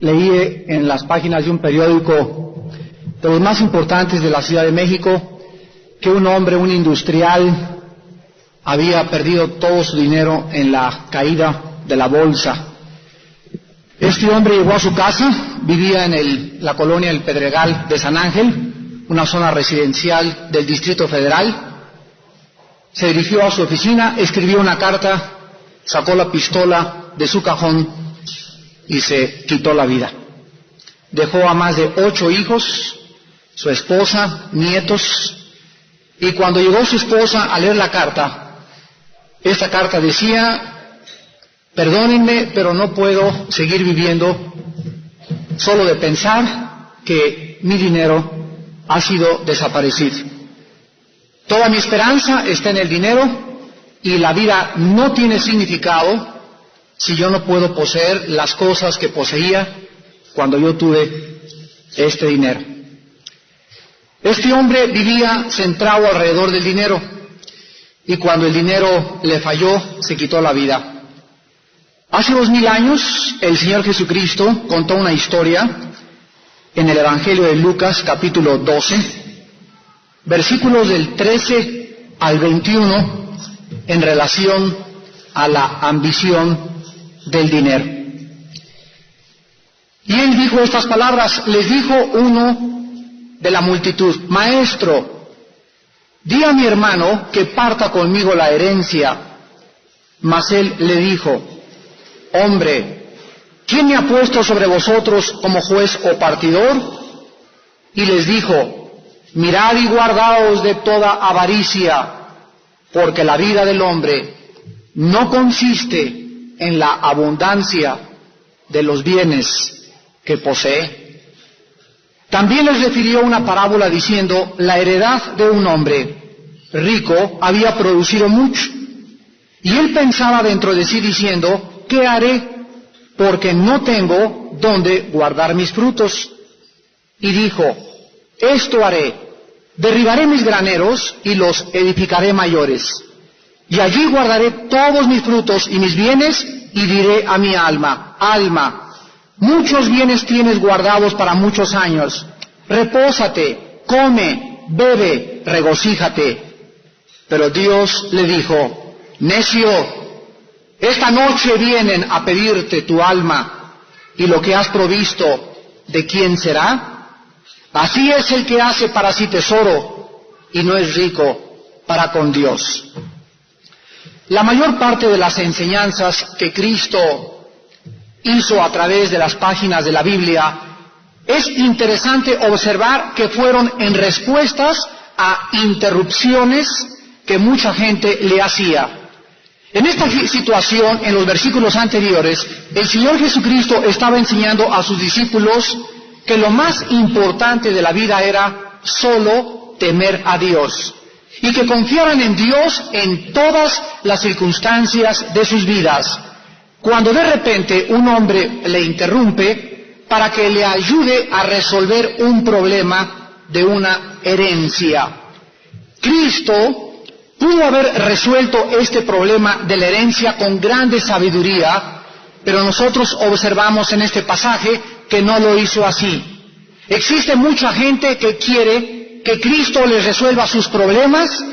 Leí en las páginas de un periódico de los más importantes de la Ciudad de México que un hombre, un industrial, había perdido todo su dinero en la caída de la bolsa. Este hombre llegó a su casa, vivía en la colonia El Pedregal de San Ángel, una zona residencial del Distrito Federal. Se dirigió a su oficina, escribió una carta, sacó la pistola de su cajón y se quitó la vida. Dejó a más de 8 hijos, su esposa, nietos, y cuando llegó su esposa a leer la carta, esta carta decía: perdónenme, pero no puedo seguir viviendo solo de pensar que mi dinero ha sido desaparecido. Toda mi esperanza está en el dinero y la vida no tiene significado si yo no puedo poseer las cosas que poseía cuando yo tuve este dinero. Este hombre vivía centrado alrededor del dinero y cuando el dinero le falló, se quitó la vida. Hace 2000 años, el Señor Jesucristo contó una historia en el Evangelio de Lucas, capítulo 12, versículos del 13 al 21, en relación a la ambición del dinero. Y él dijo estas palabras, les dijo uno de la multitud: Maestro, di a mi hermano que parta conmigo la herencia. Mas él le dijo: Hombre, ¿quién me ha puesto sobre vosotros como juez o partidor? Y les dijo: Mirad y guardaos de toda avaricia, porque la vida del hombre no consiste en la abundancia de los bienes que posee. También les refirió una parábola diciendo: la heredad de un hombre rico había producido mucho. Y él pensaba dentro de sí diciendo: ¿qué haré? Porque no tengo dónde guardar mis frutos. Y dijo: esto haré, derribaré mis graneros y los edificaré mayores. Y allí guardaré todos mis frutos y mis bienes, y diré a mi alma: alma, muchos bienes tienes guardados para muchos años. Repósate, come, bebe, regocíjate. Pero Dios le dijo: necio, esta noche vienen a pedirte tu alma, y lo que has provisto, ¿de quién será? Así es el que hace para sí tesoro, y no es rico para con Dios. La mayor parte de las enseñanzas que Cristo hizo a través de las páginas de la Biblia, es interesante observar que fueron en respuestas a interrupciones que mucha gente le hacía. En esta situación, en los versículos anteriores, el Señor Jesucristo estaba enseñando a sus discípulos que lo más importante de la vida era solo temer a Dios, y que confiaran en Dios en todas las circunstancias de sus vidas. Cuando de repente un hombre le interrumpe para que le ayude a resolver un problema de una herencia, Cristo pudo haber resuelto este problema de la herencia con grande sabiduría, pero nosotros observamos en este pasaje que no lo hizo así. Existe mucha gente que quiere que Cristo les resuelva sus problemas,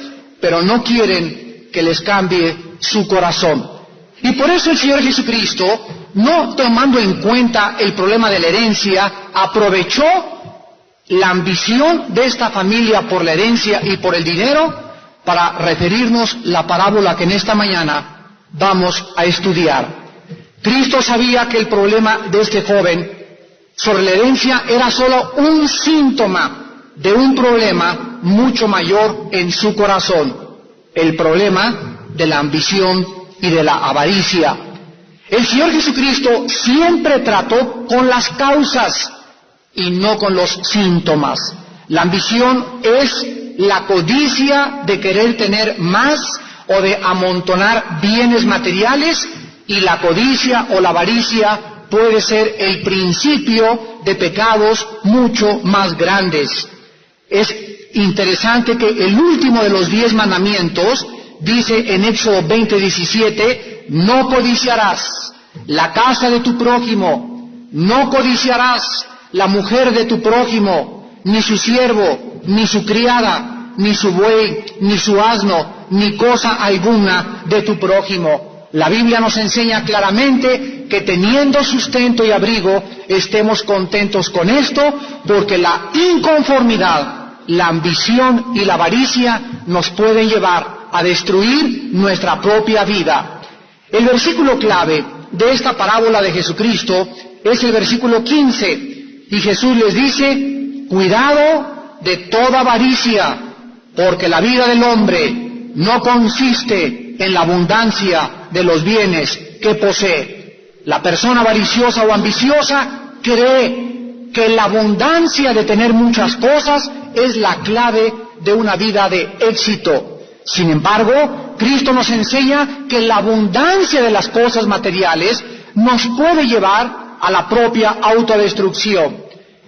pero no quieren que les cambie su corazón. Y por eso el Señor Jesucristo, no tomando en cuenta el problema de la herencia, aprovechó la ambición de esta familia por la herencia y por el dinero para referirnos la parábola que en esta mañana vamos a estudiar. Cristo sabía que el problema de este joven sobre la herencia era solo un síntoma de un problema mucho mayor en su corazón, el problema de la ambición y de la avaricia. El Señor Jesucristo siempre trató con las causas y no con los síntomas. La ambición es la codicia de querer tener más o de amontonar bienes materiales, y la codicia o la avaricia puede ser el principio de pecados mucho más grandes. Es interesante que el último de los 10 mandamientos dice en Éxodo 20:17: no codiciarás la casa de tu prójimo, no codiciarás la mujer de tu prójimo, ni su siervo, ni su criada, ni su buey, ni su asno, ni cosa alguna de tu prójimo. La Biblia nos enseña claramente que teniendo sustento y abrigo, estemos contentos con esto, porque la inconformidad, la ambición y la avaricia nos pueden llevar a destruir nuestra propia vida. El versículo clave de esta parábola de Jesucristo es el versículo 15, y Jesús les dice: cuidado de toda avaricia, porque la vida del hombre no consiste en la abundancia de los bienes que posee. La persona avariciosa o ambiciosa cree que la abundancia de tener muchas cosas es la clave de una vida de éxito. Sin embargo, Cristo nos enseña que la abundancia de las cosas materiales nos puede llevar a la propia autodestrucción.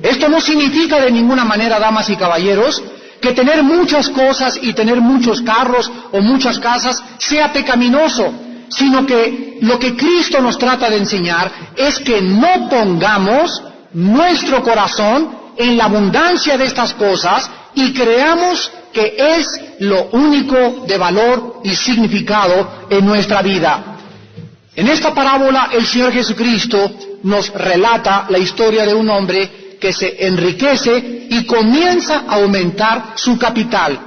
Esto no significa de ninguna manera, damas y caballeros, que tener muchas cosas y tener muchos carros o muchas casas sea pecaminoso, sino que lo que Cristo nos trata de enseñar es que no pongamos nuestro corazón en la abundancia de estas cosas y creamos que es lo único de valor y significado en nuestra vida. En esta parábola el Señor Jesucristo nos relata la historia de un hombre que se enriquece y comienza a aumentar su capital.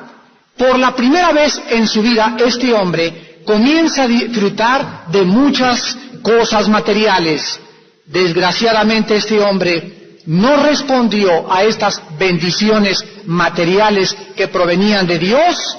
Por la primera vez en su vida, este hombre comienza a disfrutar de muchas cosas materiales. Desgraciadamente, este hombre no respondió a estas bendiciones materiales que provenían de Dios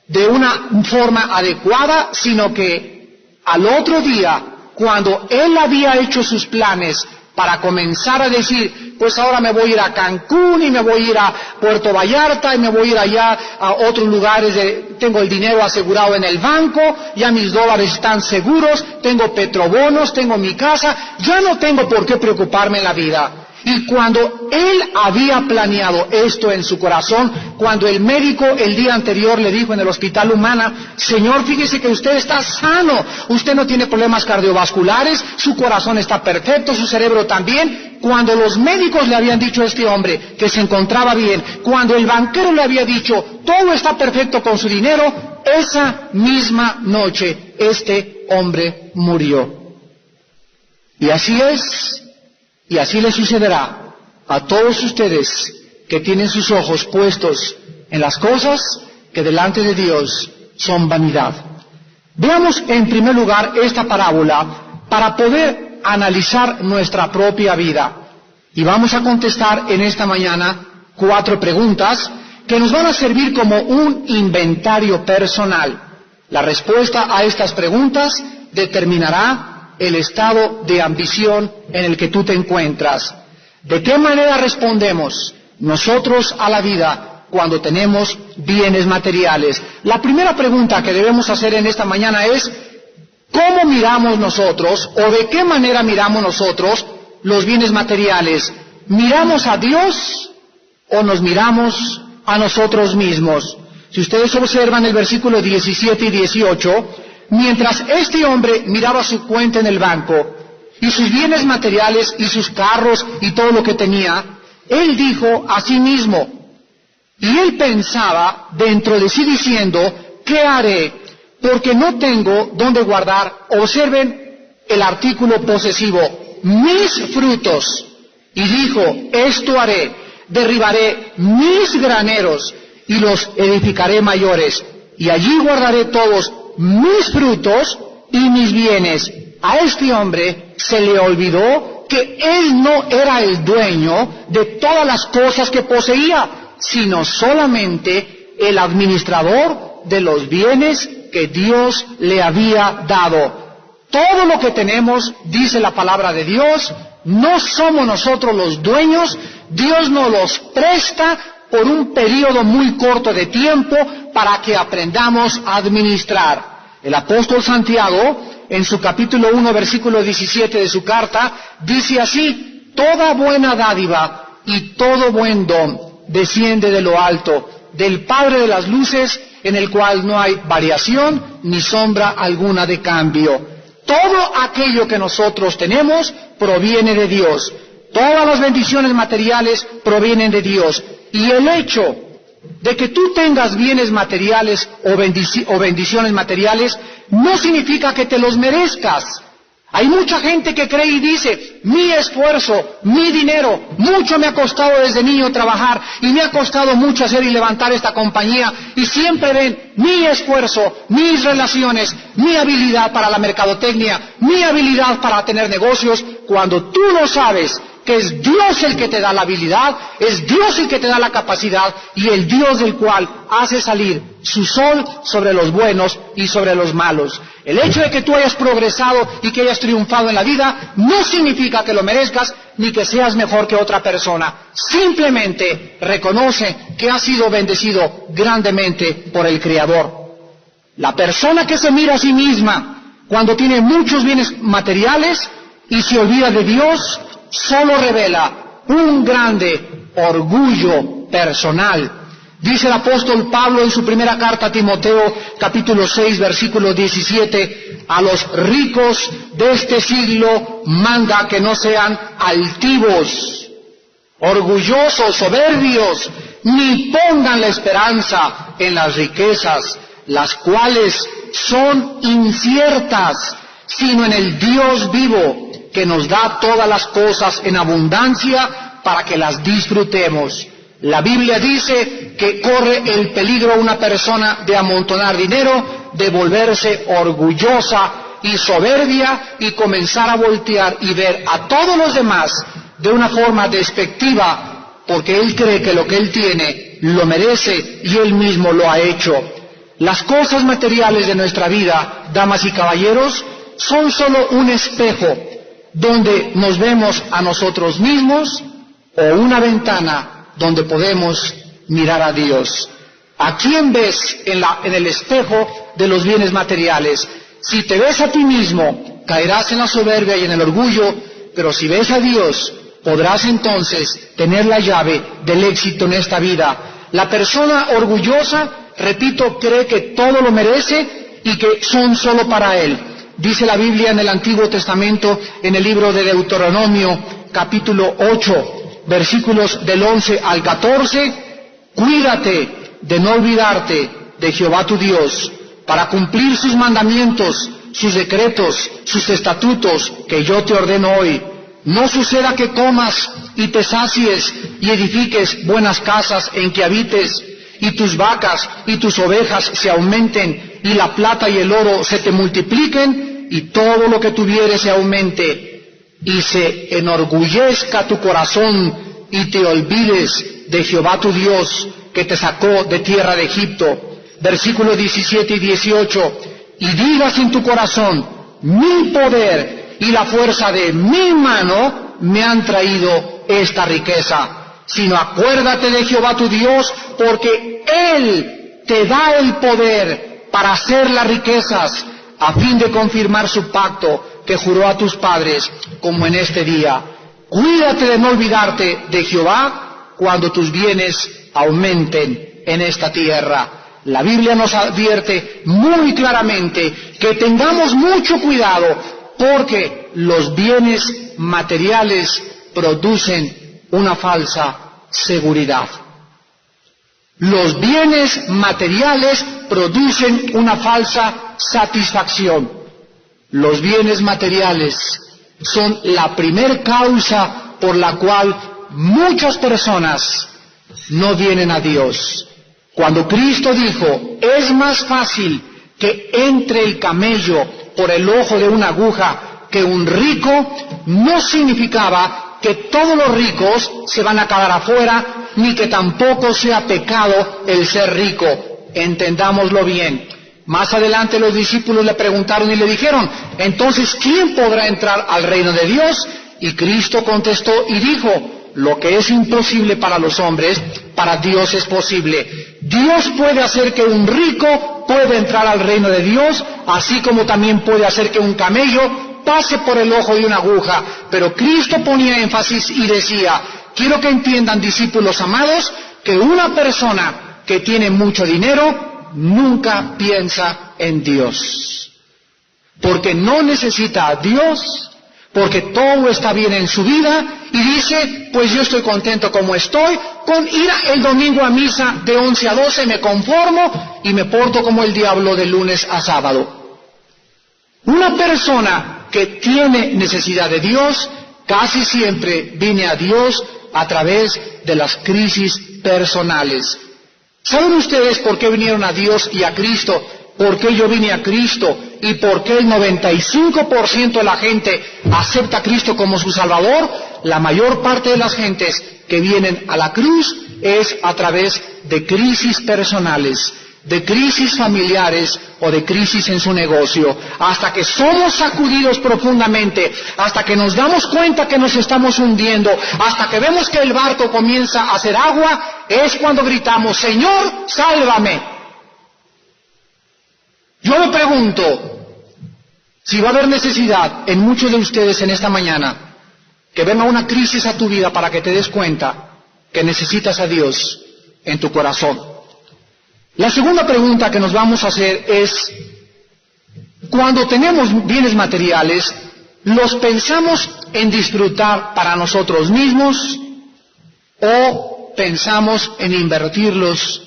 de una forma adecuada, sino que al otro día, cuando él había hecho sus planes para comenzar a decir, pues ahora me voy a ir a Cancún y me voy a ir a Puerto Vallarta y me voy a ir allá a otros lugares, tengo el dinero asegurado en el banco, ya mis dólares están seguros, tengo petrobonos, tengo mi casa, ya no tengo por qué preocuparme en la vida. Y cuando él había planeado esto en su corazón, cuando el médico el día anterior le dijo en el hospital Humana, Señor, fíjese que usted está sano, usted no tiene problemas cardiovasculares, su corazón está perfecto, su cerebro también. Cuando los médicos le habían dicho a este hombre que se encontraba bien, cuando el banquero le había dicho, todo está perfecto con su dinero, esa misma noche este hombre murió. Y así es. Y así le sucederá a todos ustedes que tienen sus ojos puestos en las cosas que delante de Dios son vanidad. Veamos en primer lugar esta parábola para poder analizar nuestra propia vida. Y vamos a contestar en esta mañana 4 preguntas que nos van a servir como un inventario personal. La respuesta a estas preguntas determinará el estado de ambición en el que tú te encuentras. ¿De qué manera respondemos nosotros a la vida cuando tenemos bienes materiales? La primera pregunta que debemos hacer en esta mañana es, ¿cómo miramos nosotros o de qué manera miramos nosotros los bienes materiales? ¿Miramos a Dios o nos miramos a nosotros mismos? Si ustedes observan el versículo 17 y 18, mientras este hombre miraba su cuenta en el banco y sus bienes materiales y sus carros y todo lo que tenía, él dijo a sí mismo, y él pensaba dentro de sí diciendo, ¿qué haré? Porque no tengo dónde guardar, observen el artículo posesivo, mis frutos. Y dijo, esto haré, derribaré mis graneros y los edificaré mayores, y allí guardaré todos mis frutos y mis bienes. A este hombre se le olvidó que él no era el dueño de todas las cosas que poseía, sino solamente el administrador de los bienes que Dios le había dado. Todo lo que tenemos, dice la palabra de Dios, no somos nosotros los dueños, Dios nos los presta por un periodo muy corto de tiempo para que aprendamos a administrar. El apóstol Santiago, en su capítulo 1, versículo 17 de su carta, dice así, toda buena dádiva y todo buen don desciende de lo alto, del Padre de las luces, en el cual no hay variación ni sombra alguna de cambio. Todo aquello que nosotros tenemos proviene de Dios. Todas las bendiciones materiales provienen de Dios. Y el hecho de que tú tengas bienes materiales o bendiciones materiales no significa que te los merezcas. Hay mucha gente que cree y dice, mi esfuerzo, mi dinero, mucho me ha costado desde niño trabajar y me ha costado mucho hacer y levantar esta compañía, y siempre ven mi esfuerzo, mis relaciones, mi habilidad para la mercadotecnia, mi habilidad para tener negocios, cuando tú no sabes que es Dios el que te da la habilidad, es Dios el que te da la capacidad y el Dios del cual hace salir su sol sobre los buenos y sobre los malos. El hecho de que tú hayas progresado y que hayas triunfado en la vida no significa que lo merezcas ni que seas mejor que otra persona. Simplemente reconoce que has sido bendecido grandemente por el Creador. La persona que se mira a sí misma cuando tiene muchos bienes materiales y se olvida de Dios, solo revela un grande orgullo personal. Dice el apóstol Pablo en su primera carta a Timoteo, capítulo 6, versículo 17, a los ricos de este siglo manda que no sean altivos, orgullosos, soberbios, ni pongan la esperanza en las riquezas, las cuales son inciertas, sino en el Dios vivo, que nos da todas las cosas en abundancia para que las disfrutemos. La Biblia dice que corre el peligro una persona de amontonar dinero, de volverse orgullosa y soberbia y comenzar a voltear y ver a todos los demás de una forma despectiva, porque él cree que lo que él tiene lo merece y él mismo lo ha hecho. Las cosas materiales de nuestra vida, damas y caballeros, son solo un espejo donde nos vemos a nosotros mismos o una ventana donde podemos mirar a Dios. ¿A quién ves en el espejo de los bienes materiales? Si te ves a ti mismo, caerás en la soberbia y en el orgullo, pero si ves a Dios, podrás entonces tener la llave del éxito en esta vida. La persona orgullosa, repito, cree que todo lo merece y que son solo para él. Dice la Biblia en el Antiguo Testamento, en el libro de Deuteronomio, capítulo 8, versículos del 11 al 14, cuídate de no olvidarte de Jehová tu Dios, para cumplir sus mandamientos, sus decretos, sus estatutos que yo te ordeno hoy. No suceda que comas y te sacies y edifiques buenas casas en que habites, y tus vacas y tus ovejas se aumenten, y la plata y el oro se te multipliquen, y todo lo que tuvieres se aumente, y se enorgullezca tu corazón, y te olvides de Jehová tu Dios, que te sacó de tierra de Egipto. Versículos 17 y 18, y digas en tu corazón, mi poder y la fuerza de mi mano me han traído esta riqueza. Sino acuérdate de Jehová tu Dios, porque Él te da el poder para hacer las riquezas, a fin de confirmar su pacto que juró a tus padres, como en este día. Cuídate de no olvidarte de Jehová cuando tus bienes aumenten en esta tierra. La Biblia nos advierte muy claramente que tengamos mucho cuidado, porque los bienes materiales producen una falsa seguridad. Los bienes materiales producen una falsa satisfacción. Los bienes materiales son la primer causa por la cual muchas personas no vienen a Dios. Cuando Cristo dijo, es más fácil que entre el camello por el ojo de una aguja que un rico, no significaba que todos los ricos se van a quedar afuera, ni que tampoco sea pecado el ser rico. Entendámoslo bien. Más adelante los discípulos le preguntaron y le dijeron, entonces, ¿quién podrá entrar al reino de Dios? Y Cristo contestó y dijo, lo que es imposible para los hombres, para Dios es posible. Dios puede hacer que un rico pueda entrar al reino de Dios, así como también puede hacer que un camello pase por el ojo de una aguja. Pero Cristo ponía énfasis y decía, quiero que entiendan, discípulos amados, que una persona que tiene mucho dinero nunca piensa en Dios. porque no necesita a Dios, porque todo está bien en su vida, y dice, pues yo estoy contento como estoy, con ir el domingo a misa de 11 a 12 me conformo y me porto como el diablo de lunes a sábado. Una persona que tiene necesidad de Dios, casi siempre viene a Dios a través de las crisis personales. ¿Saben ustedes por qué vinieron a Dios y a Cristo? ¿Por qué yo vine a Cristo? ¿Y por qué el 95% de la gente acepta a Cristo como su Salvador? La mayor parte de las gentes que vienen a la cruz es a través de crisis personales, de crisis familiares o de crisis en su negocio, hasta que somos sacudidos profundamente, hasta que nos damos cuenta que nos estamos hundiendo, hasta que vemos que el barco comienza a hacer agua, es cuando gritamos, Señor, sálvame. Yo me pregunto si va a haber necesidad en muchos de ustedes en esta mañana que venga una crisis a tu vida para que te des cuenta que necesitas a Dios en tu corazón. La segunda pregunta que nos vamos a hacer es, cuando tenemos bienes materiales, ¿los pensamos en disfrutar para nosotros mismos o pensamos en invertirlos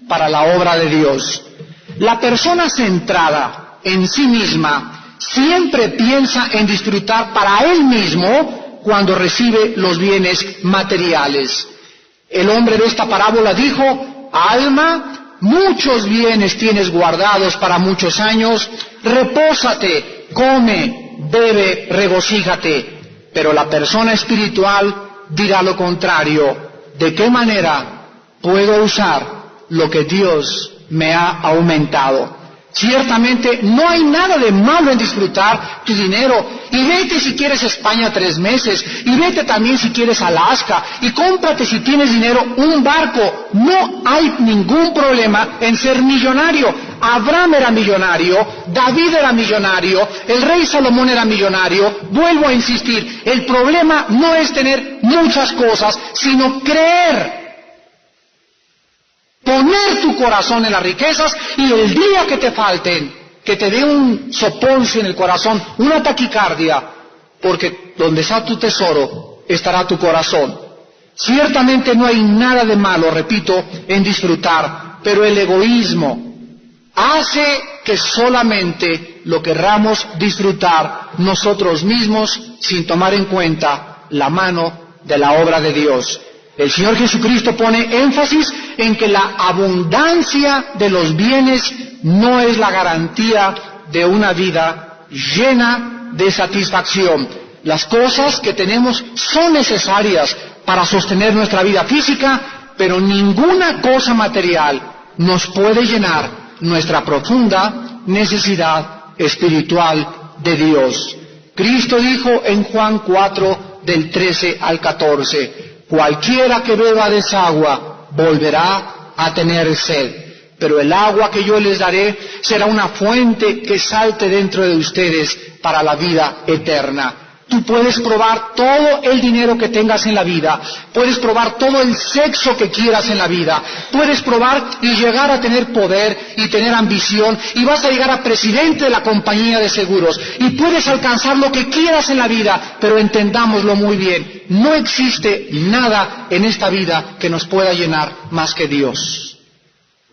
para la obra de Dios? La persona centrada en sí misma siempre piensa en disfrutar para él mismo cuando recibe los bienes materiales. El hombre de esta parábola dijo, alma, muchos bienes tienes guardados para muchos años, repósate, come, bebe, regocíjate. Pero la persona espiritual dirá lo contrario, ¿de qué manera puedo usar lo que Dios me ha aumentado? Ciertamente no hay nada de malo en disfrutar tu dinero, y vete si quieres a España 3 meses, y vete también si quieres a Alaska, y cómprate si tienes dinero un barco. No hay ningún problema en ser millonario. Abraham era millonario, David era millonario, el rey Salomón era millonario. Vuelvo a insistir, el problema no es tener muchas cosas, sino creer. Poner tu corazón en las riquezas, y el día que te falten, que te dé un soponcio en el corazón, una taquicardia, porque donde está tu tesoro, estará tu corazón. Ciertamente no hay nada de malo, repito, en disfrutar, pero el egoísmo hace que solamente lo querramos disfrutar nosotros mismos sin tomar en cuenta la mano de la obra de Dios. El Señor Jesucristo pone énfasis en que la abundancia de los bienes no es la garantía de una vida llena de satisfacción. Las cosas que tenemos son necesarias para sostener nuestra vida física, pero ninguna cosa material nos puede llenar nuestra profunda necesidad espiritual de Dios. Cristo dijo en Juan 4, del 13 al 14, cualquiera que beba de esa agua volverá a tener sed, pero el agua que yo les daré será una fuente que salte dentro de ustedes para la vida eterna. Tú puedes probar todo el dinero que tengas en la vida, puedes probar todo el sexo que quieras en la vida, puedes probar y llegar a tener poder y tener ambición, y vas a llegar a presidente de la compañía de seguros, y puedes alcanzar lo que quieras en la vida, pero entendámoslo muy bien, no existe nada en esta vida que nos pueda llenar más que Dios.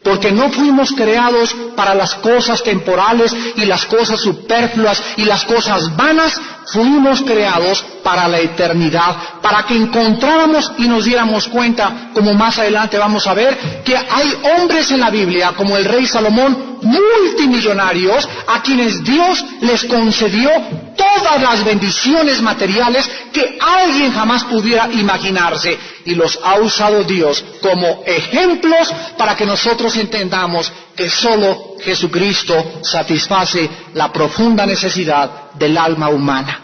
Porque no fuimos creados para las cosas temporales y las cosas superfluas y las cosas vanas, fuimos creados para la eternidad, para que encontráramos y nos diéramos cuenta, como más adelante vamos a ver, que hay hombres en la Biblia, como el rey Salomón, multimillonarios, a quienes Dios les concedió todas las bendiciones materiales que alguien jamás pudiera imaginarse, y los ha usado Dios como ejemplos para que nosotros entendamos que solo Jesucristo satisface la profunda necesidad del alma humana.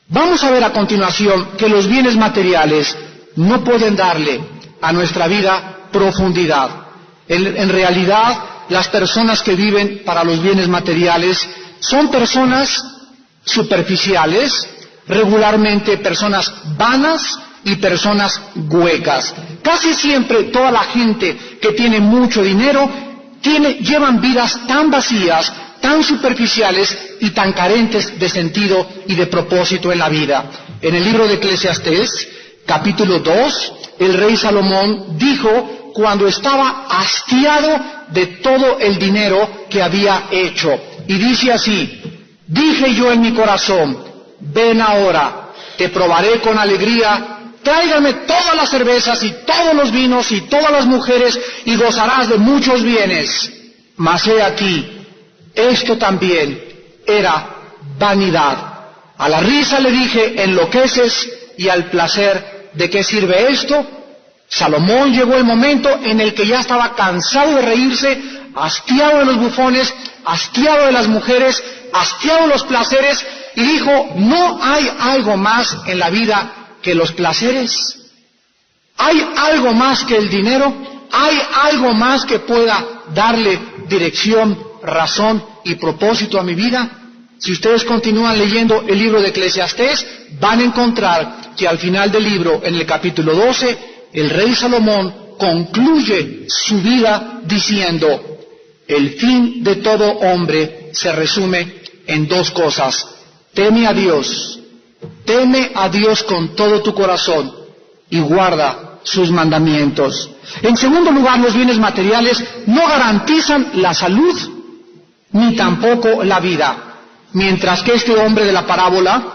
Vamos a ver a continuación que los bienes materiales no pueden darle a nuestra vida profundidad. En realidad, las personas que viven para los bienes materiales son personas superficiales, regularmente personas vanas y personas huecas. Casi siempre toda la gente que tiene mucho dinero llevan vidas tan vacías, tan superficiales y tan carentes de sentido y de propósito en la vida. En el libro de Eclesiastés, capítulo 2, el rey Salomón dijo cuando estaba hastiado de todo el dinero que había hecho. Y dice así: dije yo en mi corazón, ven ahora, te probaré con alegría, tráigame todas las cervezas y todos los vinos y todas las mujeres y gozarás de muchos bienes. Mas he aquí, esto también era vanidad. A la risa le dije, enloqueces, y al placer, ¿de qué sirve esto? Salomón llegó el momento en el que ya estaba cansado de reírse, hastiado de los bufones, hastiado de las mujeres, hastiado de los placeres, y dijo, ¿no hay algo más en la vida que los placeres? ¿Hay algo más que el dinero? ¿Hay algo más que pueda darle dirección, razón y propósito a mi vida? Si ustedes continúan leyendo el libro de Eclesiastés, van a encontrar que al final del libro, en el capítulo 12, el rey Salomón concluye su vida diciendo, el fin de todo hombre se resume en dos cosas: teme a Dios con todo tu corazón y guarda sus mandamientos. En segundo lugar, los bienes materiales no garantizan la salud ni tampoco la vida. Mientras que este hombre de la parábola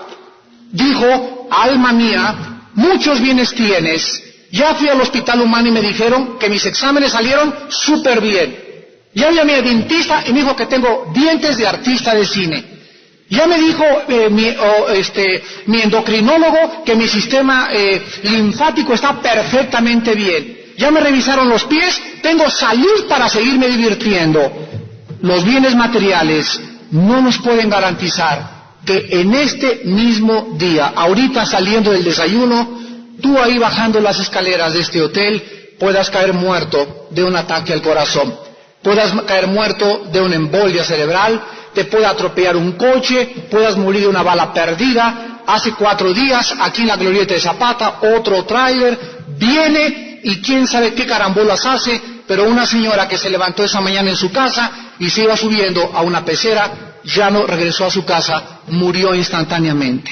dijo, alma mía, muchos bienes tienes. Ya fui al hospital humano y me dijeron que mis exámenes salieron súper bien. Ya vi a mi dentista y me dijo que tengo dientes de artista de cine. Ya me dijo mi endocrinólogo que mi sistema linfático está perfectamente bien. Ya me revisaron los pies, tengo salud para seguirme divirtiendo. Los bienes materiales no nos pueden garantizar que en este mismo día, ahorita saliendo del desayuno, tú ahí bajando las escaleras de este hotel, puedas caer muerto de un ataque al corazón, puedas caer muerto de una embolia cerebral, te pueda atropellar un coche, puedas morir de una bala perdida. Hace 4 días, aquí en la glorieta de Zapata, otro tráiler viene y quién sabe qué carambolas hace, pero una señora que se levantó esa mañana en su casa y se iba subiendo a una pecera, ya no regresó a su casa, murió instantáneamente.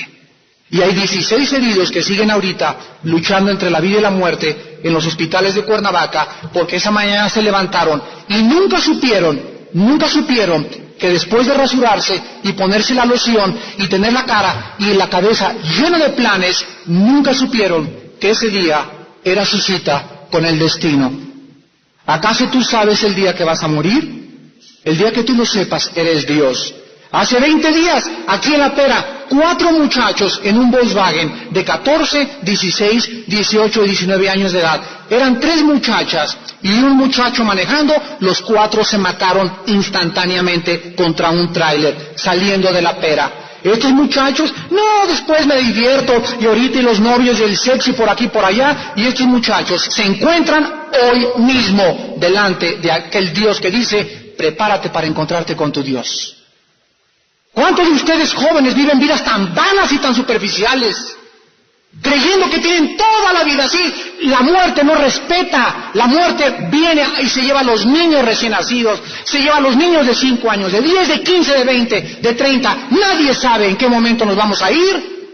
Y hay 16 heridos que siguen ahorita luchando entre la vida y la muerte en los hospitales de Cuernavaca, porque esa mañana se levantaron y nunca supieron que después de rasurarse y ponerse la loción y tener la cara y la cabeza llena de planes, nunca supieron que ese día era su cita con el destino. ¿Acaso tú sabes el día que vas a morir? El día que tú lo sepas, eres Dios. Hace 20 días, aquí en La Pera, 4 muchachos en un Volkswagen de 14, 16, 18 y 19 años de edad. Eran 3 muchachas y un muchacho manejando, los 4 se mataron instantáneamente contra un tráiler saliendo de La Pera. Estos muchachos, no, después me divierto y ahorita y los novios y el sexo y por aquí y por allá, y estos muchachos se encuentran hoy mismo delante de aquel Dios que dice, prepárate para encontrarte con tu Dios. ¿Cuántos de ustedes jóvenes viven vidas tan vanas y tan superficiales? Creyendo que tienen toda la vida así. La muerte no respeta. La muerte viene y se lleva a los niños recién nacidos. Se lleva a los niños de 5 años, de 10, de 15, de 20, de 30. Nadie sabe en qué momento nos vamos a ir.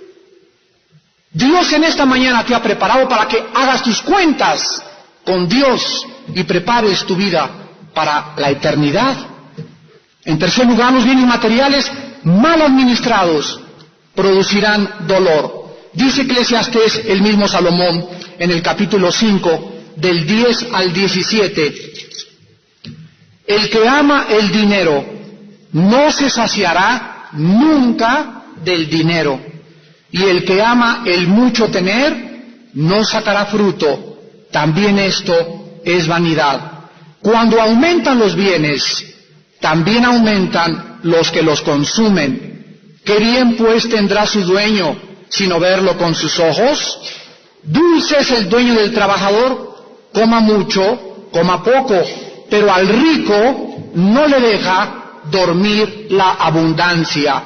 Dios en esta mañana te ha preparado para que hagas tus cuentas con Dios y prepares tu vida para la eternidad. En tercer lugar, los bienes materiales mal administrados producirán dolor. Dice Eclesiastés, el mismo Salomón, en el capítulo 5, del 10 al 17, el que ama el dinero no se saciará nunca del dinero, y el que ama el mucho tener no sacará fruto. También esto es vanidad. Cuando aumentan los bienes, también aumentan los que los consumen. ¿Qué bien pues tendrá su dueño sino verlo con sus ojos? Dulce es el dueño del trabajador, coma mucho, coma poco, pero al rico no le deja dormir la abundancia.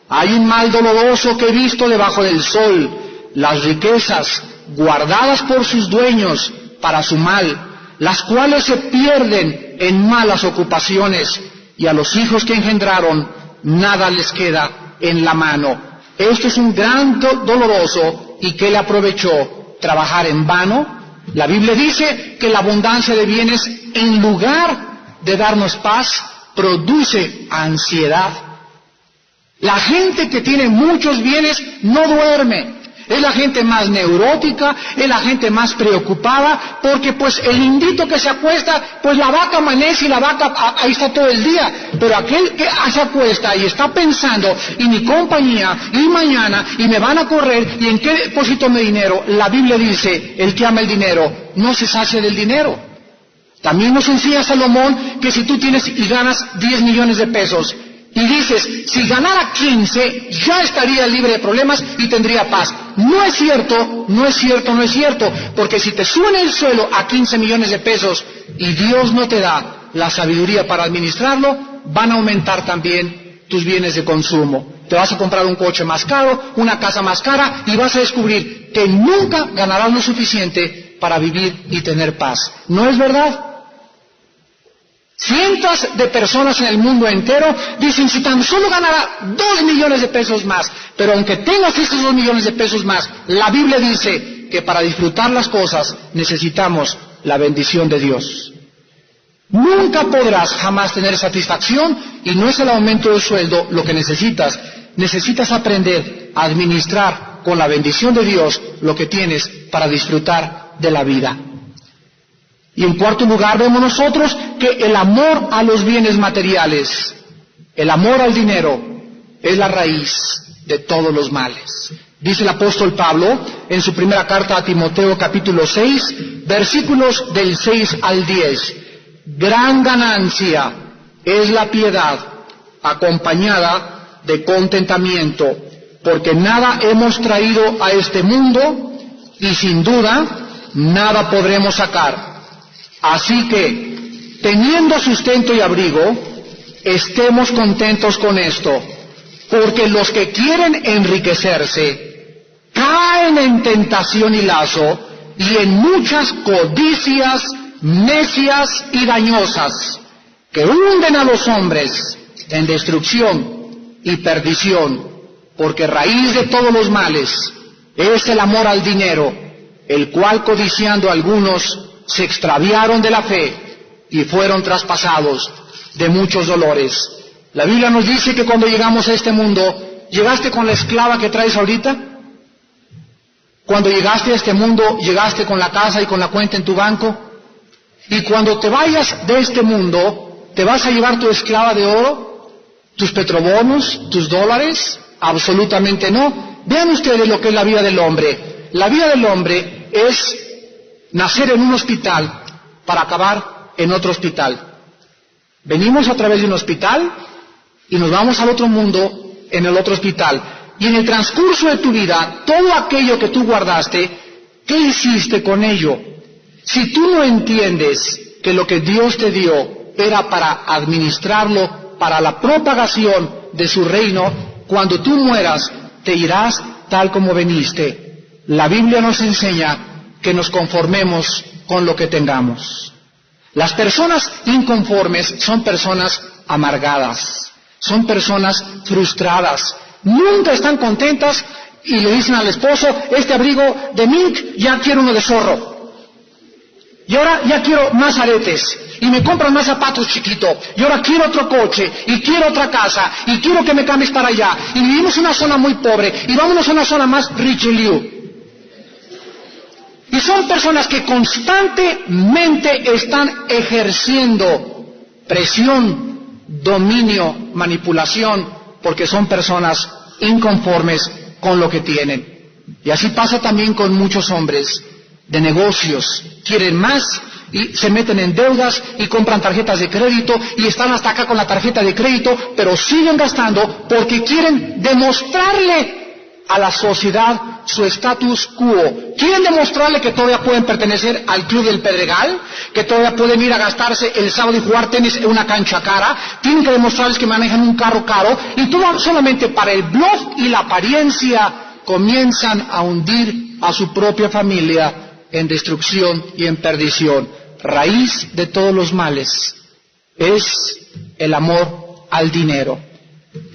Hay un mal doloroso que he visto debajo del sol, las riquezas guardadas por sus dueños para su mal, las cuales se pierden en malas ocupaciones, y a los hijos que engendraron nada les queda en la mano. Esto es un gran doloroso, y ¿qué le aprovechó? Trabajar en vano. La Biblia dice que la abundancia de bienes, en lugar de darnos paz, produce ansiedad. La gente que tiene muchos bienes no duerme. Es la gente más neurótica, es la gente más preocupada, porque pues el indito que se acuesta, pues la vaca amanece y la vaca ahí está todo el día. Pero aquel que se acuesta y está pensando, y mi compañía, y mañana, y me van a correr, y en qué deposito mi dinero, la Biblia dice, el que ama el dinero no se sacia del dinero. También nos enseña Salomón que si tú tienes y ganas 10 millones de pesos, y dices, si ganara 15, ya estaría libre de problemas y tendría paz. No es cierto, no es cierto, no es cierto, porque si te suben el suelo a 15 millones de pesos y Dios no te da la sabiduría para administrarlo, van a aumentar también tus bienes de consumo. Te vas a comprar un coche más caro, una casa más cara, y vas a descubrir que nunca ganarás lo suficiente para vivir y tener paz. ¿No es verdad? Cientos de personas en el mundo entero dicen, si tan solo ganara 2 millones de pesos más, pero aunque tengas estos 2 millones de pesos más, la Biblia dice que para disfrutar las cosas necesitamos la bendición de Dios. Nunca podrás jamás tener satisfacción, y no es el aumento del sueldo lo que necesitas. Necesitas aprender a administrar con la bendición de Dios lo que tienes para disfrutar de la vida. Y en cuarto lugar vemos nosotros que el amor a los bienes materiales, el amor al dinero, es la raíz de todos los males. Dice el apóstol Pablo en su primera carta a Timoteo capítulo 6, versículos del 6 al 10. Gran ganancia es la piedad acompañada de contentamiento, porque nada hemos traído a este mundo y sin duda nada podremos sacar. Así que, teniendo sustento y abrigo, estemos contentos con esto, porque los que quieren enriquecerse caen en tentación y lazo, y en muchas codicias necias y dañosas, que hunden a los hombres en destrucción y perdición, porque raíz de todos los males es el amor al dinero, el cual codiciando algunos se extraviaron de la fe y fueron traspasados de muchos dolores. La Biblia nos dice que cuando llegamos a este mundo, ¿llegaste con la esclava que traes ahorita? Cuando llegaste a este mundo, ¿llegaste con la casa y con la cuenta en tu banco? Y cuando te vayas de este mundo, ¿te vas a llevar tu esclava de oro? ¿Tus petrobonos? ¿Tus dólares? Absolutamente no. Vean ustedes lo que es la vida del hombre. La vida del hombre es nacer en un hospital para acabar en otro hospital. Venimos a través de un hospital y nos vamos al otro mundo en el otro hospital. Y en el transcurso de tu vida, todo aquello que tú guardaste, ¿qué hiciste con ello? Si tú no entiendes que lo que Dios te dio era para administrarlo, para la propagación de su reino, cuando tú mueras, te irás tal como veniste. La Biblia nos enseña que nos conformemos con lo que tengamos. Las personas inconformes son personas amargadas, son personas frustradas, nunca están contentas y le dicen al esposo, este abrigo de mink, ya quiero uno de zorro. Y ahora ya quiero más aretes, y me compran más zapatos chiquitos, y ahora quiero otro coche, y quiero otra casa, y quiero que me cambies para allá. Y vivimos en una zona muy pobre, y vámonos a una zona más Richelieu. Y son personas que constantemente están ejerciendo presión, dominio, manipulación, porque son personas inconformes con lo que tienen. Y así pasa también con muchos hombres de negocios. Quieren más y se meten en deudas y compran tarjetas de crédito y están hasta acá con la tarjeta de crédito, pero siguen gastando porque quieren demostrarle a la sociedad su status quo. Quieren demostrarle que todavía pueden pertenecer al Club del Pedregal, que todavía pueden ir a gastarse el sábado y jugar tenis en una cancha cara. Tienen que demostrarles que manejan un carro caro, y todo solamente para el bluff y la apariencia comienzan a hundir a su propia familia en destrucción y en perdición. Raíz de todos los males es el amor al dinero.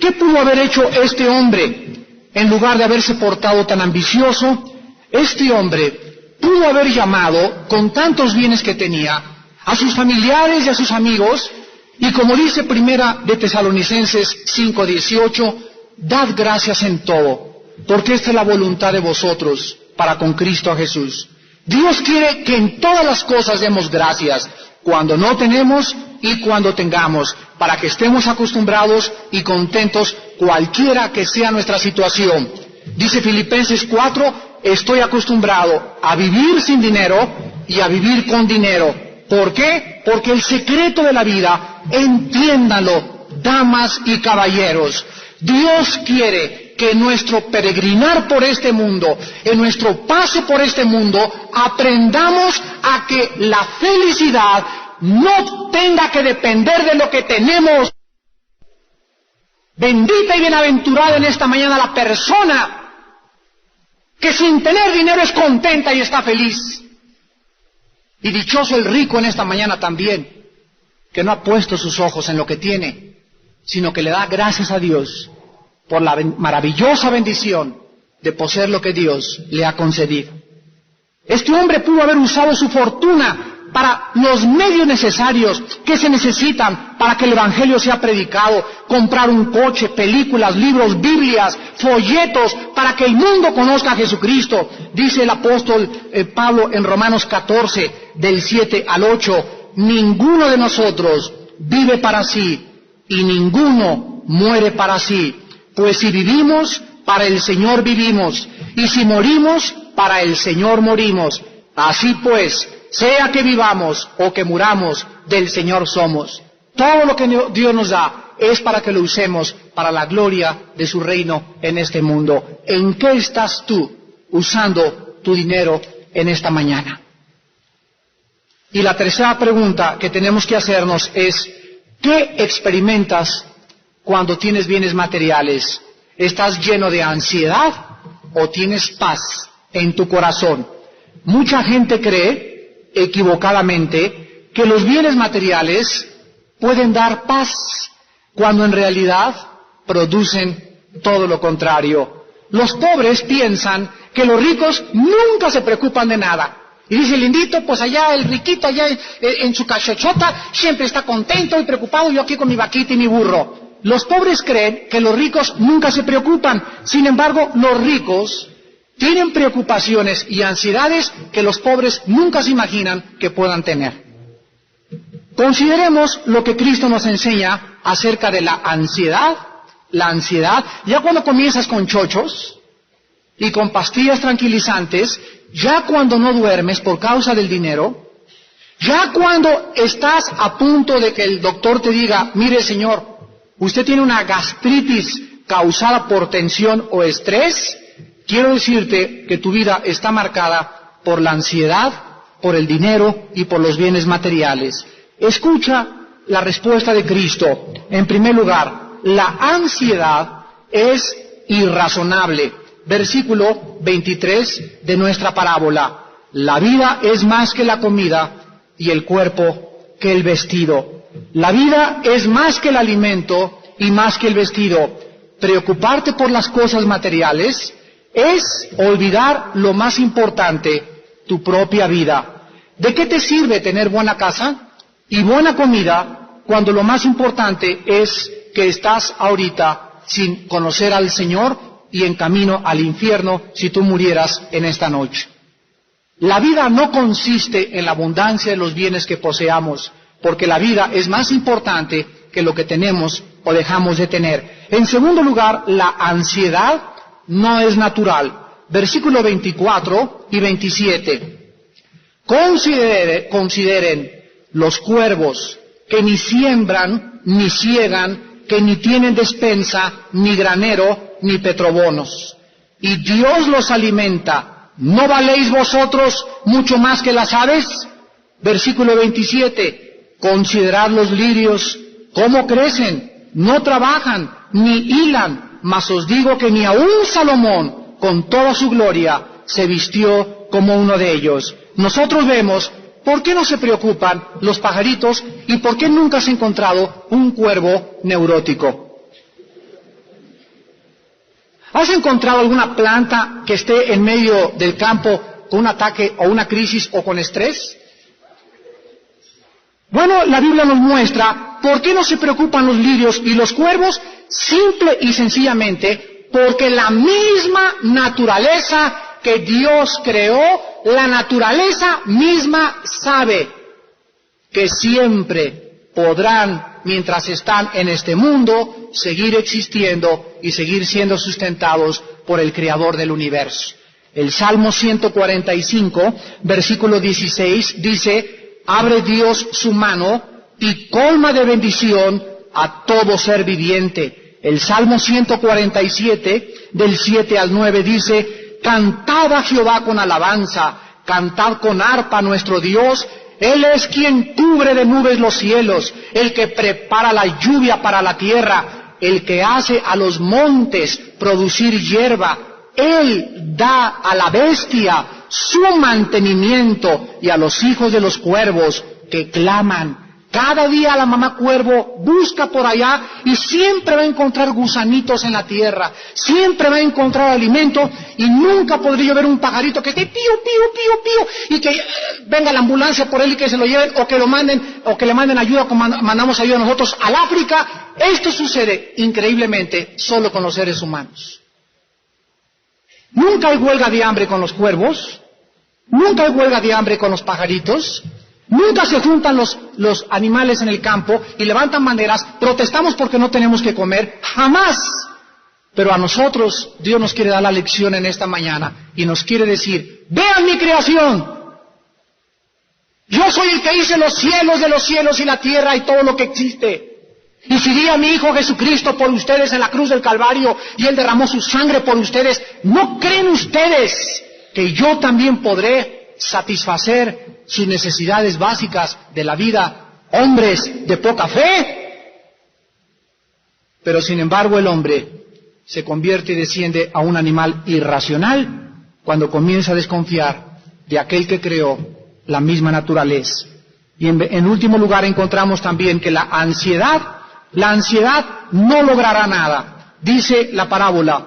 ¿Qué pudo haber hecho este hombre en lugar de haberse portado tan ambicioso? Este hombre pudo haber llamado, con tantos bienes que tenía, a sus familiares y a sus amigos, y como dice Primera de Tesalonicenses 5:18, dad gracias en todo, porque esta es la voluntad de vosotros para con Cristo Jesús. Dios quiere que en todas las cosas demos gracias, cuando no tenemos y cuando tengamos, para que estemos acostumbrados y contentos cualquiera que sea nuestra situación. Dice Filipenses 4, estoy acostumbrado a vivir sin dinero y a vivir con dinero. ¿Por qué? Porque el secreto de la vida, entiéndanlo, damas y caballeros, Dios quiere que en nuestro peregrinar por este mundo, en nuestro paso por este mundo, aprendamos a que la felicidad no tenga que depender de lo que tenemos. Bendita y bienaventurada en esta mañana la persona que sin tener dinero es contenta y está feliz. Y dichoso el rico en esta mañana también, que no ha puesto sus ojos en lo que tiene, sino que le da gracias a Dios por la maravillosa bendición de poseer lo que Dios le ha concedido. Este hombre pudo haber usado su fortuna para los medios necesarios que se necesitan para que el Evangelio sea predicado, comprar un coche, películas, libros, Biblias, folletos, para que el mundo conozca a Jesucristo. Dice el apóstol Pablo en Romanos 14, del 7 al 8, ninguno de nosotros vive para sí y ninguno muere para sí, pues si vivimos, para el Señor vivimos, y si morimos, para el Señor morimos. Así pues, sea que vivamos o que muramos, del Señor somos. Todo lo que Dios nos da es para que lo usemos para la gloria de su reino en este mundo. ¿En qué estás tú usando tu dinero en esta mañana? Y la tercera pregunta que tenemos que hacernos es, ¿qué experimentas cuando tienes bienes materiales? ¿Estás lleno de ansiedad o tienes paz en tu corazón? Mucha gente cree equivocadamente que los bienes materiales pueden dar paz, cuando en realidad producen todo lo contrario. Los pobres piensan que los ricos nunca se preocupan de nada. Y dice el lindito, pues allá el riquito, allá en su cachochota, siempre está contento y preocupado, yo aquí con mi vaquita y mi burro. Los pobres creen que los ricos nunca se preocupan. Sin embargo, los ricos tienen preocupaciones y ansiedades que los pobres nunca se imaginan que puedan tener. Consideremos lo que Cristo nos enseña acerca de la ansiedad. La ansiedad, ya cuando comienzas con chochos y con pastillas tranquilizantes, ya cuando no duermes por causa del dinero, ya cuando estás a punto de que el doctor te diga, mire señor, usted tiene una gastritis causada por tensión o estrés, quiero decirte que tu vida está marcada por la ansiedad, por el dinero y por los bienes materiales. Escucha la respuesta de Cristo. En primer lugar, la ansiedad es irrazonable. Versículo 23 de nuestra parábola. La vida es más que la comida y el cuerpo que el vestido. La vida es más que el alimento y más que el vestido. Preocuparte por las cosas materiales es olvidar lo más importante, tu propia vida. ¿De qué te sirve tener buena casa y buena comida cuando lo más importante es que estás ahorita sin conocer al Señor y en camino al infierno si tú murieras en esta noche? La vida no consiste en la abundancia de los bienes que poseamos, porque la vida es más importante que lo que tenemos o dejamos de tener. En segundo lugar, la ansiedad no es natural. Versículo 24 y 27. Consideren los cuervos, que ni siembran, ni siegan, que ni tienen despensa, ni granero, ni petrobonos. Y Dios los alimenta. ¿No valéis vosotros mucho más que las aves? Versículo 27. Considerad los lirios, cómo crecen, no trabajan, ni hilan, mas os digo que ni aun Salomón, con toda su gloria, se vistió como uno de ellos. Nosotros vemos ¿por qué no se preocupan los pajaritos y por qué nunca has encontrado un cuervo neurótico? ¿Has encontrado alguna planta que esté en medio del campo con un ataque o una crisis o con estrés? Bueno, la Biblia nos muestra por qué no se preocupan los lirios y los cuervos, simple y sencillamente porque la misma naturaleza que Dios creó, la naturaleza misma sabe que siempre podrán, mientras están en este mundo, seguir existiendo y seguir siendo sustentados por el Creador del universo. El Salmo 145, versículo 16, dice: abre Dios su mano y colma de bendición a todo ser viviente. El Salmo 147, del 7 al 9, dice: cantad a Jehová con alabanza, cantad con arpa a nuestro Dios. Él es quien cubre de nubes los cielos, el que prepara la lluvia para la tierra, el que hace a los montes producir hierba. Él da a la bestia su mantenimiento y a los hijos de los cuervos que claman. Cada día la mamá cuervo busca por allá y siempre va a encontrar gusanitos en la tierra, siempre va a encontrar alimento y nunca podría yo ver un pajarito que esté pío, pío, pío, pío y que venga la ambulancia por él y que se lo lleven o que lo manden o que le manden ayuda como mandamos ayuda nosotros al África. Esto sucede increíblemente solo con los seres humanos. Nunca hay huelga de hambre con los cuervos, nunca hay huelga de hambre con los pajaritos. Nunca se juntan los animales en el campo y levantan banderas, protestamos porque no tenemos que comer, jamás. Pero a nosotros Dios nos quiere dar la lección en esta mañana y nos quiere decir: vean mi creación. Yo soy el que hice los cielos de los cielos y la tierra y todo lo que existe. Y si di a mi Hijo Jesucristo por ustedes en la cruz del Calvario y Él derramó su sangre por ustedes, ¿no creen ustedes que yo también podré satisfacer sus necesidades básicas de la vida, hombres de poca fe? Pero sin embargo el hombre se convierte y desciende a un animal irracional cuando comienza a desconfiar de aquel que creó la misma naturaleza. Y en último lugar encontramos también que la ansiedad no logrará nada. Dice la parábola,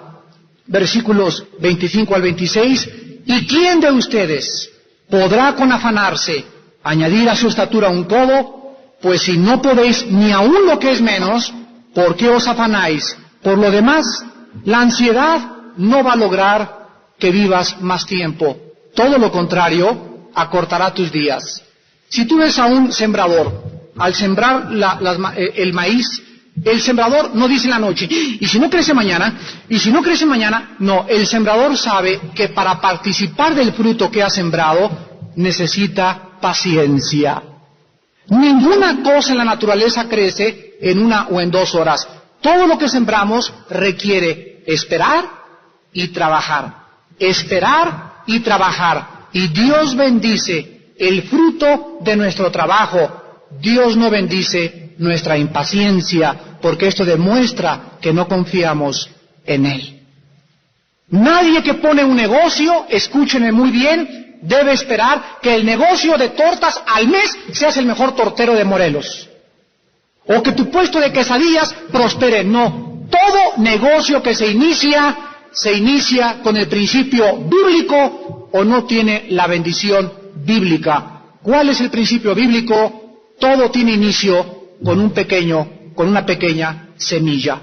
versículos 25 al 26, ¿y quién de ustedes podrá con afanarse añadir a su estatura un codo? Pues si no podéis ni aun lo que es menos, ¿por qué os afanáis por lo demás? La ansiedad no va a lograr que vivas más tiempo. Todo lo contrario, acortará tus días. Si tú ves a un sembrador, al sembrar el maíz, el sembrador no dice en la noche: ¿y si no crece mañana? ¿Y si no crece mañana? No, el sembrador sabe que para participar del fruto que ha sembrado necesita paciencia. Ninguna cosa en la naturaleza crece en 1 o en 2 horas. Todo lo que sembramos requiere esperar y trabajar. Esperar y trabajar. Y Dios bendice el fruto de nuestro trabajo. Dios no bendice nuestra impaciencia, porque esto demuestra que no confiamos en Él. Nadie que pone un negocio, escúchenme muy bien, debe esperar que el negocio de tortas al mes seas el mejor tortero de Morelos, o que tu puesto de quesadillas prospere. No, todo negocio que se inicia con el principio bíblico o no tiene la bendición bíblica. ¿Cuál es el principio bíblico? Todo tiene inicio con una pequeña semilla.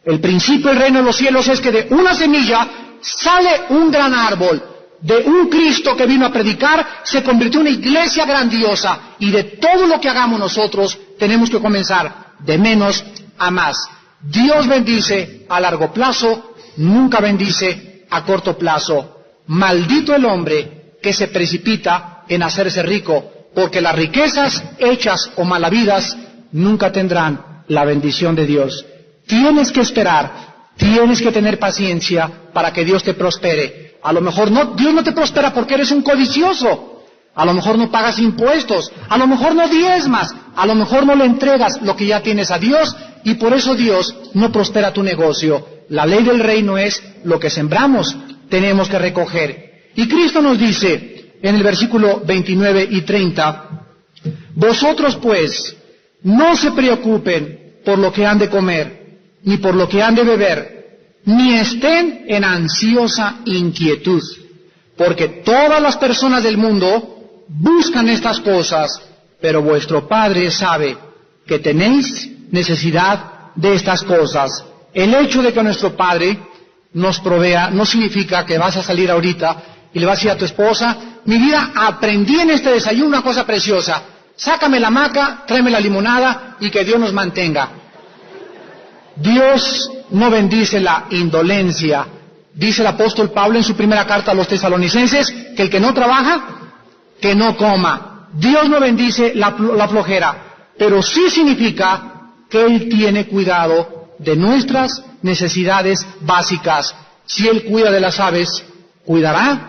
El principio del reino de los cielos es que de una semilla sale un gran árbol. De un Cristo que vino a predicar se convirtió en una iglesia grandiosa, y de todo lo que hagamos nosotros tenemos que comenzar de menos a más. Dios bendice a largo plazo, nunca bendice a corto plazo. Maldito el hombre que se precipita en hacerse rico, porque las riquezas hechas o malavidas nunca tendrán la bendición de Dios. Tienes que esperar, tienes que tener paciencia para que Dios te prospere. A lo mejor Dios no te prospera porque eres un codicioso. A lo mejor no pagas impuestos, a lo mejor no diezmas, a lo mejor no le entregas lo que ya tienes a Dios, y por eso Dios no prospera tu negocio. La ley del reino es: lo que sembramos tenemos que recoger. Y Cristo nos dice en el versículo 29 y 30, vosotros pues no se preocupen por lo que han de comer, ni por lo que han de beber, ni estén en ansiosa inquietud, porque todas las personas del mundo buscan estas cosas, pero vuestro Padre sabe que tenéis necesidad de estas cosas. El hecho de que nuestro Padre nos provea no significa que vas a salir ahorita y le vas a decir a tu esposa, mi vida, aprendí en este desayuno una cosa preciosa, sácame la hamaca, tráeme la limonada y que Dios nos mantenga. Dios no bendice la indolencia. Dice el apóstol Pablo en su primera carta a los tesalonicenses que el que no trabaja, que no coma. Dios no bendice la flojera, pero sí significa que Él tiene cuidado de nuestras necesidades básicas. Si Él cuida de las aves, cuidará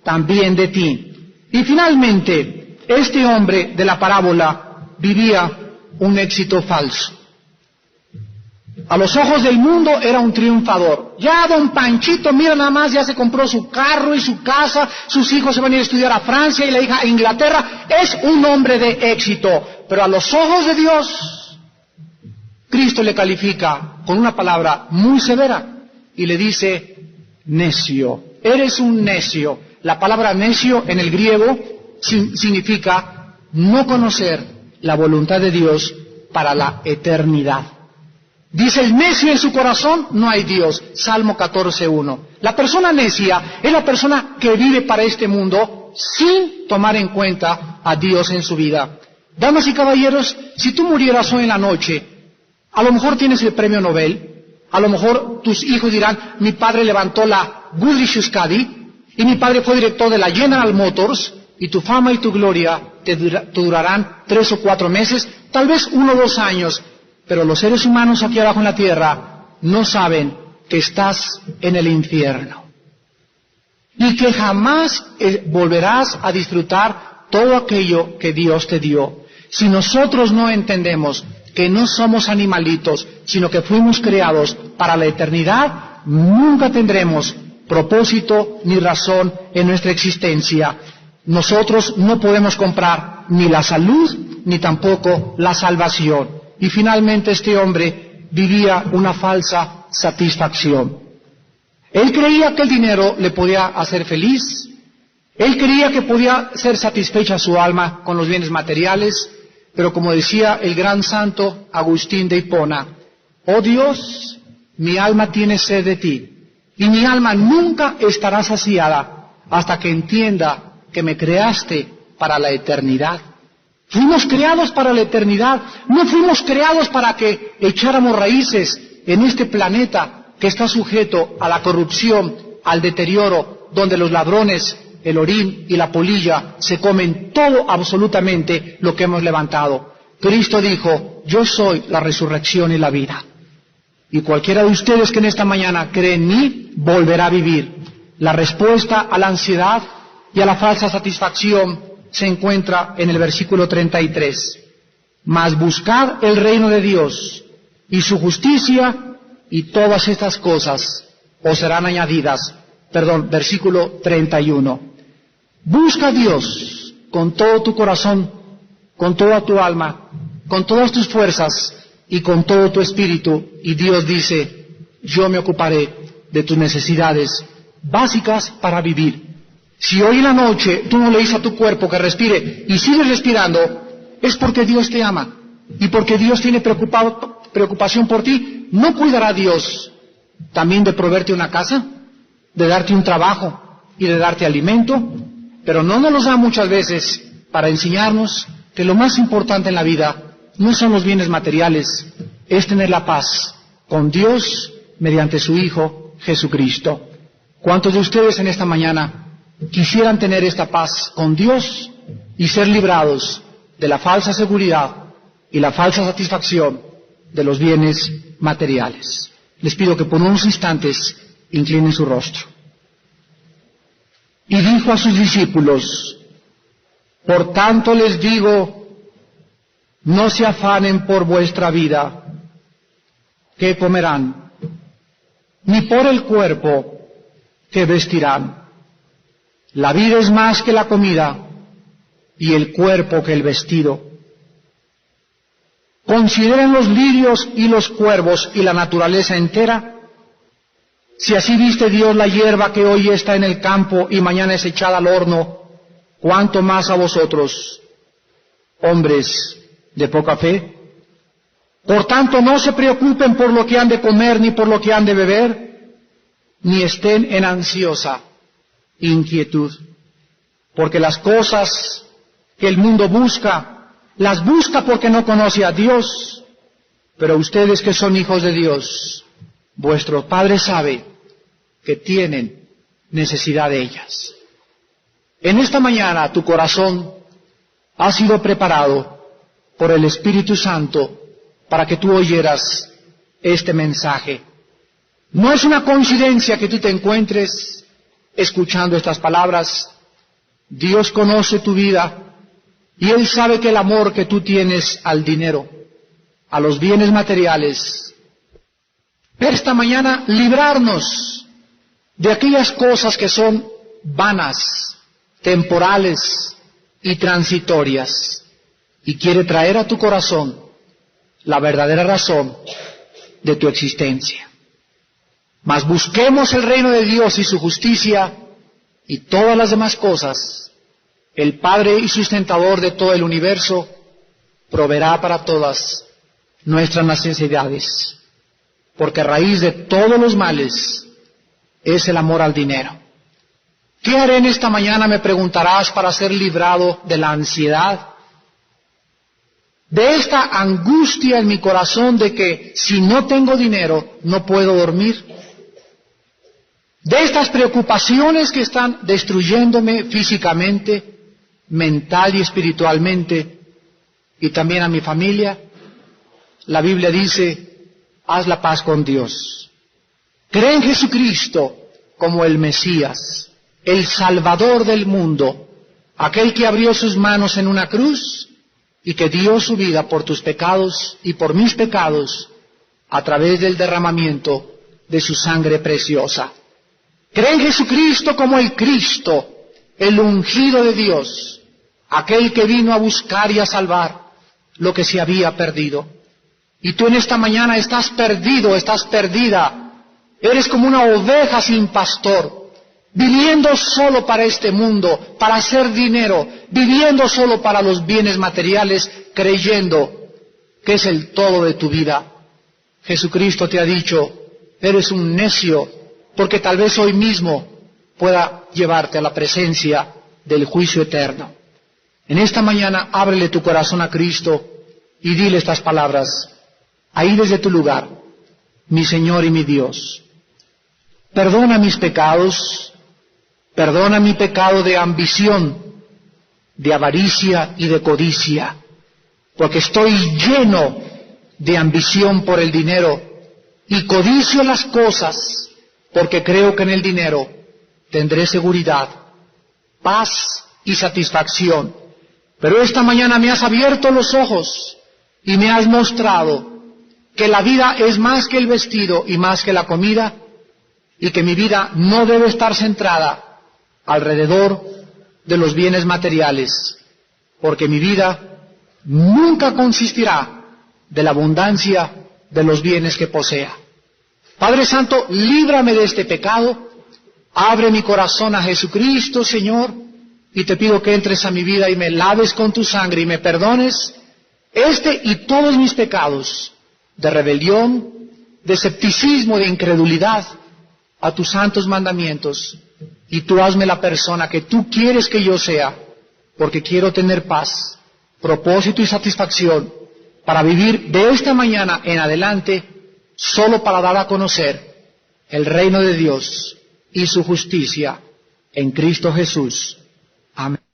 también de ti. Y finalmente, este hombre de la parábola vivía un éxito falso. A los ojos del mundo era un triunfador. Ya don Panchito, mira nada más, ya se compró su carro y su casa, sus hijos se van a ir a estudiar a Francia y la hija a Inglaterra. Es un hombre de éxito. Pero a los ojos de Dios, Cristo le califica con una palabra muy severa y le dice, necio. Eres un necio. La palabra necio en el griego significa no conocer la voluntad de Dios para la eternidad. Dice el necio en su corazón, no hay Dios. Salmo 14:1. La persona necia es la persona que vive para este mundo sin tomar en cuenta a Dios en su vida. Damas y caballeros, si tú murieras hoy en la noche, a lo mejor tienes el premio Nobel, a lo mejor tus hijos dirán, mi padre levantó la Goodrich-Euskadi y mi padre fue director de la General Motors, y tu fama y tu gloria te durarán 3 o 4 meses, tal vez 1 o 2 años. Pero los seres humanos aquí abajo en la tierra no saben que estás en el infierno y que jamás volverás a disfrutar todo aquello que Dios te dio. Si nosotros no entendemos que no somos animalitos, sino que fuimos creados para la eternidad, nunca tendremos propósito ni razón en nuestra existencia. Nosotros no podemos comprar ni la salud ni tampoco la salvación. Y finalmente este hombre vivía una falsa satisfacción. Él creía que el dinero le podía hacer feliz. Él creía que podía ser satisfecha su alma con los bienes materiales. Pero como decía el gran santo Agustín de Hipona, oh Dios, mi alma tiene sed de ti. Y mi alma nunca estará saciada hasta que entienda que me creaste para la eternidad. Fuimos creados para la eternidad, no fuimos creados para que echáramos raíces en este planeta que está sujeto a la corrupción, al deterioro, donde los ladrones, el orín y la polilla se comen todo absolutamente lo que hemos levantado. Cristo dijo, yo soy la resurrección y la vida. Y cualquiera de ustedes que en esta mañana cree en mí, volverá a vivir. La respuesta a la ansiedad y a la falsa satisfacción se encuentra en el versículo 33. Mas buscad el reino de Dios y su justicia, y todas estas cosas os serán añadidas. Versículo 31. Busca a Dios con todo tu corazón, con toda tu alma, con todas tus fuerzas y con todo tu espíritu. Y Dios dice, yo me ocuparé de tus necesidades básicas para vivir. Si hoy en la noche tú no le dices a tu cuerpo que respire y sigues respirando, es porque Dios te ama y porque Dios tiene preocupación por ti. ¿No cuidará Dios también de proveerte una casa, de darte un trabajo y de darte alimento? Pero no nos los da muchas veces para enseñarnos que lo más importante en la vida no son los bienes materiales, es tener la paz con Dios mediante su Hijo Jesucristo. ¿Cuántos de ustedes en esta mañana quisieran tener esta paz con Dios y ser librados de la falsa seguridad y la falsa satisfacción de los bienes materiales? Les pido que por unos instantes inclinen su rostro. Y dijo a sus discípulos, por tanto les digo, no se afanen por vuestra vida, qué comerán, ni por el cuerpo, qué vestirán. La vida es más que la comida y el cuerpo que el vestido. Consideren los lirios y los cuervos y la naturaleza entera. Si así viste Dios la hierba que hoy está en el campo y mañana es echada al horno, ¿cuánto más a vosotros, hombres de poca fe? Por tanto, no se preocupen por lo que han de comer ni por lo que han de beber, ni estén en ansiosa inquietud, porque las cosas que el mundo busca, las busca porque no conoce a Dios, pero ustedes que son hijos de Dios, vuestro Padre sabe que tienen necesidad de ellas. En esta mañana tu corazón ha sido preparado por el Espíritu Santo para que tú oyeras este mensaje. No es una coincidencia que tú te encuentres escuchando estas palabras. Dios conoce tu vida y Él sabe que el amor que tú tienes al dinero, a los bienes materiales, esta mañana librarnos de aquellas cosas que son vanas, temporales y transitorias, y quiere traer a tu corazón la verdadera razón de tu existencia. Mas busquemos el reino de Dios y su justicia, y todas las demás cosas, el Padre y sustentador de todo el universo, proveerá para todas nuestras necesidades, porque raíz de todos los males es el amor al dinero. ¿Qué haré en esta mañana, me preguntarás, para ser librado de la ansiedad? De esta angustia en mi corazón de que si no tengo dinero no puedo dormir. De estas preocupaciones que están destruyéndome físicamente, mental y espiritualmente, y también a mi familia. La Biblia dice, haz la paz con Dios. Cree en Jesucristo como el Mesías, el Salvador del mundo, aquel que abrió sus manos en una cruz y que dio su vida por tus pecados y por mis pecados a través del derramamiento de su sangre preciosa. Cree en Jesucristo como el Cristo, el ungido de Dios, aquel que vino a buscar y a salvar lo que se había perdido. Y tú en esta mañana estás perdido, estás perdida. Eres como una oveja sin pastor, viviendo solo para este mundo, para hacer dinero, viviendo solo para los bienes materiales, creyendo que es el todo de tu vida. Jesucristo te ha dicho, eres un necio, porque tal vez hoy mismo pueda llevarte a la presencia del juicio eterno. En esta mañana ábrele tu corazón a Cristo y dile estas palabras, ahí desde tu lugar, mi Señor y mi Dios. Perdona mis pecados, perdona mi pecado de ambición, de avaricia y de codicia, porque estoy lleno de ambición por el dinero y codicio las cosas, porque creo que en el dinero tendré seguridad, paz y satisfacción. Pero esta mañana me has abierto los ojos y me has mostrado que la vida es más que el vestido y más que la comida, y que mi vida no debe estar centrada alrededor de los bienes materiales, porque mi vida nunca consistirá de la abundancia de los bienes que posea. Padre Santo, líbrame de este pecado, abre mi corazón a Jesucristo, Señor, y te pido que entres a mi vida y me laves con tu sangre y me perdones este y todos mis pecados de rebelión, de escepticismo, de incredulidad a tus santos mandamientos, y tú hazme la persona que tú quieres que yo sea, porque quiero tener paz, propósito y satisfacción para vivir de esta mañana en adelante solo para dar a conocer el reino de Dios y su justicia en Cristo Jesús. Amén.